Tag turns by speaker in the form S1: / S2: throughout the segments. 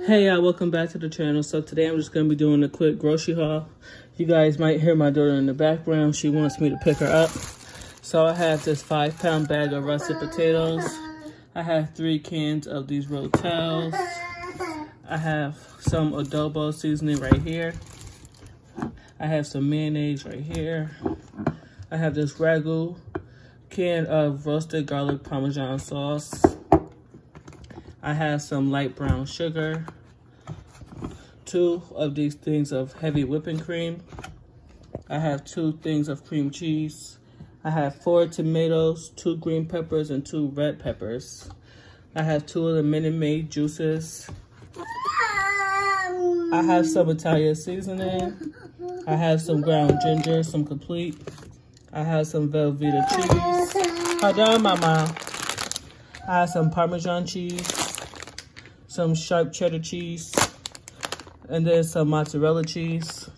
S1: Hey y'all, welcome back to the channel. So today I'm just going to be doing a quick grocery haul. You guys might hear my daughter in the background. She wants me to pick her up. So I have this 5-pound bag of russet potatoes. I have 3 cans of these Rotels. I have some adobo seasoning right here. I have some mayonnaise right here. I have this Ragu can of roasted garlic Parmesan sauce. I have some light brown sugar, 2 of these things of heavy whipping cream. I have 2 things of cream cheese. I have 4 tomatoes, 2 green peppers, and 2 red peppers. I have 2 of the Minute Maid juices. I have some Italian seasoning. I have some ground ginger, some complete. I have some Velveeta cheese. Hold on, mama. I have some Parmesan cheese, some sharp cheddar cheese, and then some mozzarella cheese.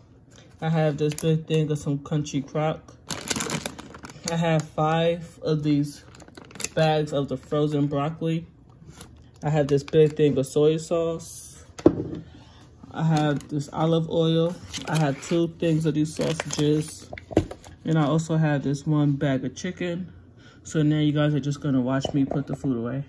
S1: I have this big thing of some Country Crock. I have 5 of these bags of the frozen broccoli. I have this big thing of soy sauce. I have this olive oil. I have 2 things of these sausages. And I also have this 1 bag of chicken. So now you guys are just gonna watch me put the food away.